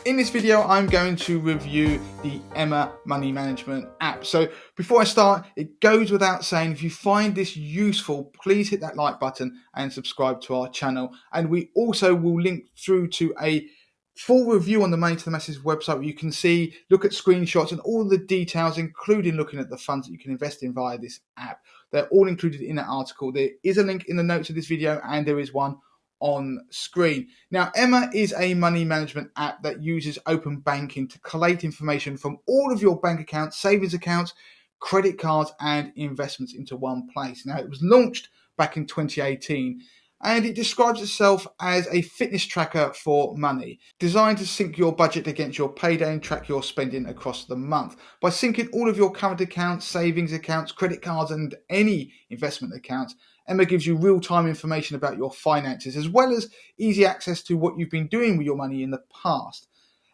In this video, I'm going to review the Emma Money Management app. So before I start, it goes without saying, if you find this useful, please hit that like button and subscribe to our channel. And we also will link through to a full review on the Money to the Masses website where you can see, look at screenshots and all the details, including looking at the funds that you can invest in via this app. They're all included in that article. There is a link in the notes of this video and there is one on screen. Now, Emma is a money management app that uses open banking to collate information from all of your bank accounts, savings accounts, credit cards, and investments into one place. Now, it was launched back in 2018 and it describes itself as a fitness tracker for money, designed to sync your budget against your payday and track your spending across the month. By syncing all of your current accounts, savings accounts, credit cards, and any investment accounts, Emma gives you real-time information about your finances, as well as easy access to what you've been doing with your money in the past.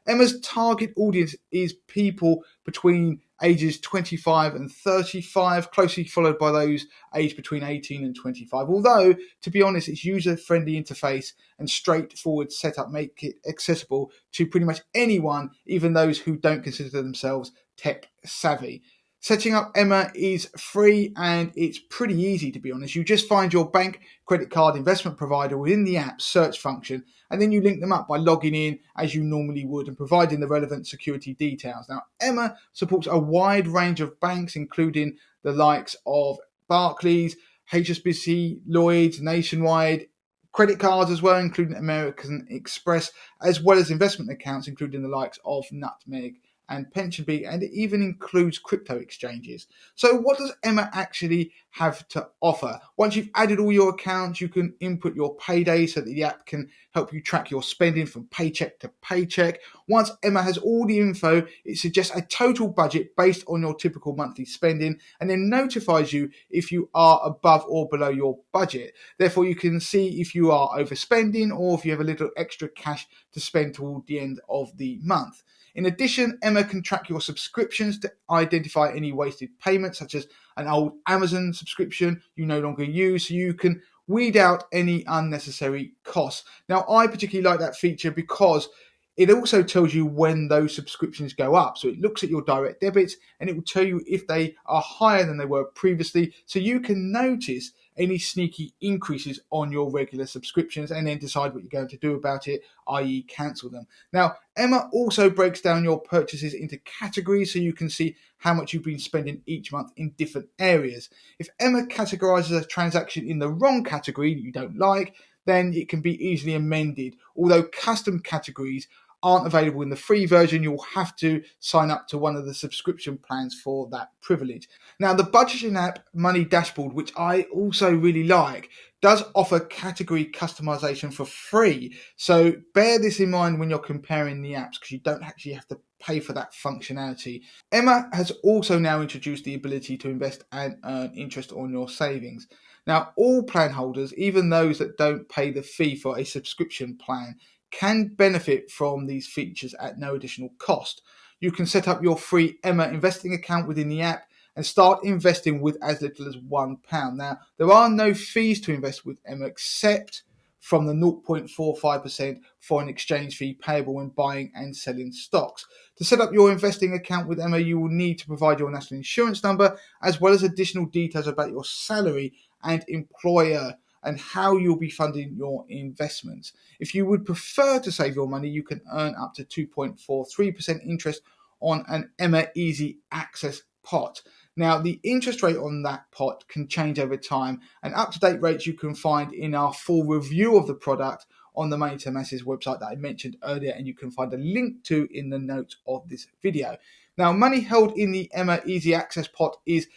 Emma's target audience is people between ages 25 and 35, closely followed by those aged between 18 and 25. Although, to be honest, its user-friendly interface and straightforward setup make it accessible to pretty much anyone, even those who don't consider themselves tech savvy. Setting up Emma is free and it's pretty easy, to be honest. You just find your bank, credit card, investment provider within the app search function, and then you link them up by logging in as you normally would and providing the relevant security details. Now, Emma supports a wide range of banks, including the likes of Barclays, HSBC, Lloyds, Nationwide, credit cards as well, including American Express, as well as investment accounts, including the likes of Nutmeg and PensionBee, and it even includes crypto exchanges. So what does Emma actually have to offer? Once you've added all your accounts, you can input your payday so that the app can help you track your spending from paycheck to paycheck. Once Emma has all the info, it suggests a total budget based on your typical monthly spending and then notifies you if you are above or below your budget. Therefore, you can see if you are overspending or if you have a little extra cash to spend toward the end of the month. In addition, Emma can track your subscriptions to identify any wasted payments, such as an old Amazon subscription you no longer use, so you can weed out any unnecessary costs. Now, I particularly like that feature because it also tells you when those subscriptions go up. So it looks at your direct debits and it will tell you if they are higher than they were previously. So you can notice any sneaky increases on your regular subscriptions and then decide what you're going to do about it, i.e. cancel them. Now, Emma also breaks down your purchases into categories so you can see how much you've been spending each month in different areas. If Emma categorizes a transaction in the wrong category that you don't like, then it can be easily amended. Although custom categories aren't available in the free version, you'll have to sign up to one of the subscription plans for that privilege. Now, the budgeting app Money Dashboard, which I also really like, does offer category customization for free. So bear this in mind when you're comparing the apps, because you don't actually have to pay for that functionality. Emma has also now introduced the ability to invest and earn interest on your savings. Now, all plan holders, even those that don't pay the fee for a subscription plan, can benefit from these features at no additional cost. You can set up your free Emma investing account within the app and start investing with as little as £1. Now, there are no fees to invest with Emma except from the 0.45% foreign exchange fee payable when buying and selling stocks. To set up your investing account with Emma, you will need to provide your national insurance number as well as additional details about your salary and employer and how you'll be funding your investments. If you would prefer to save your money, you can earn up to 2.43% interest on an Emma Easy Access pot. Now, the interest rate on that pot can change over time, and up-to-date rates you can find in our full review of the product on the Money to the Masses website that I mentioned earlier, and you can find a link to in the notes of this video. Now, money held in the Emma Easy Access pot is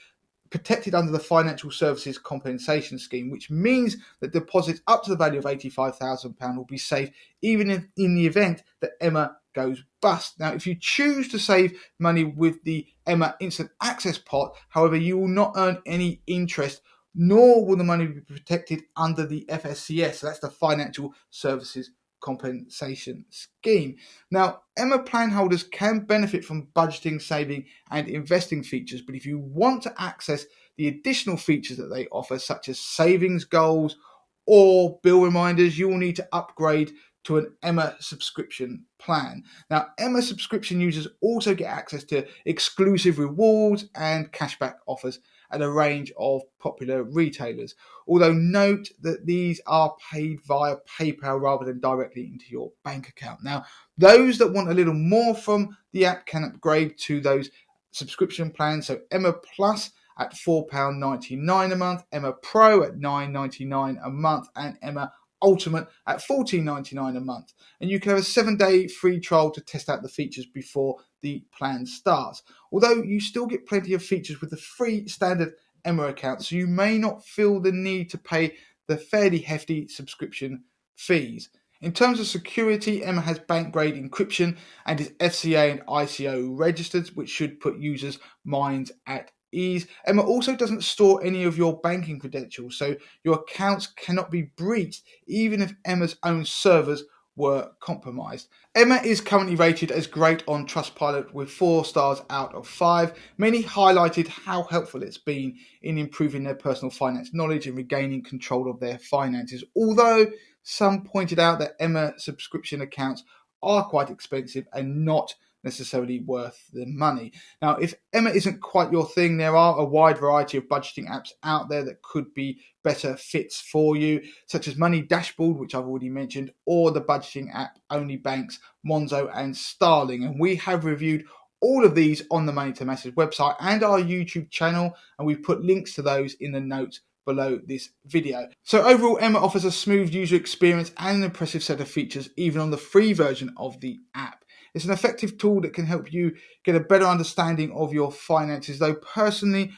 protected under the Financial Services Compensation Scheme, which means that deposits up to the value of £85,000 will be safe even in the event that Emma goes bust. Now, if you choose to save money with the Emma Instant Access pot, however, you will not earn any interest, nor will the money be protected under the FSCS, so that's the Financial Services Compensation Scheme. Now, Emma plan holders can benefit from budgeting, saving and investing features, but if you want to access the additional features that they offer, such as savings goals or bill reminders, you will need to upgrade to an Emma subscription plan. Now, Emma subscription users also get access to exclusive rewards and cashback offers at a range of popular retailers. Although note that these are paid via PayPal rather than directly into your bank account. Now, those that want a little more from the app can upgrade to those subscription plans. So Emma Plus at £4.99 a month, Emma Pro at $9.99 a month, and Emma Ultimate at $14.99 a month. And you can have a 7-day free trial to test out the features before the plan starts. Although you still get plenty of features with the free standard Emma account, so you may not feel the need to pay the fairly hefty subscription fees. In terms of security, Emma has bank-grade encryption and is FCA and ICO registered, which should put users' minds at ease. Emma also doesn't store any of your banking credentials, so your accounts cannot be breached even if Emma's own servers were compromised. Emma is currently rated as great on Trustpilot with 4 stars out of 5. Many highlighted how helpful it's been in improving their personal finance knowledge and regaining control of their finances, although some pointed out that Emma subscription accounts are quite expensive and not necessarily worth the money. Now, if Emma isn't quite your thing, there are a wide variety of budgeting apps out there that could be better fits for you, such as Money Dashboard, which I've already mentioned, or the budgeting app Only Banks, Monzo and Starling. And we have reviewed all of these on the Money to Masses website and our YouTube channel, and we've put links to those in the notes below this video. So overall, Emma offers a smooth user experience and an impressive set of features even on the free version of the app. It's an effective tool that can help you get a better understanding of your finances, though personally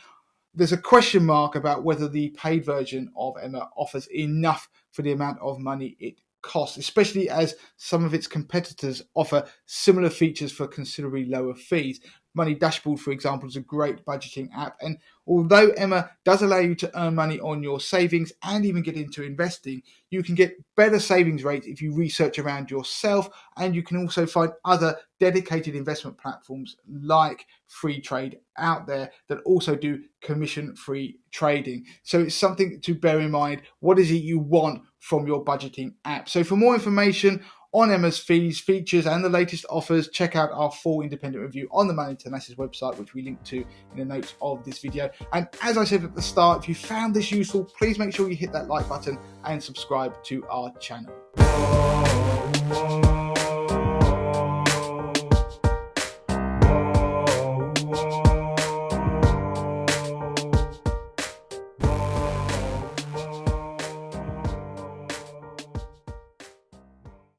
there's a question mark about whether the paid version of Emma offers enough for the amount of money it costs, especially as some of its competitors offer similar features for considerably lower fees. Money Dashboard, for example, is a great budgeting app, and although Emma does allow you to earn money on your savings and even get into investing, you can get better savings rates if you research around yourself, and you can also find other dedicated investment platforms like Free Trade out there that also do commission-free trading. So it's something to bear in mind. What is it you want from your budgeting app? So for more information on Emma's fees, features, and the latest offers, check out our full independent review on the Money to Masses website, which we link to in the notes of this video. And as I said at the start, if you found this useful, please make sure you hit that like button and subscribe to our channel.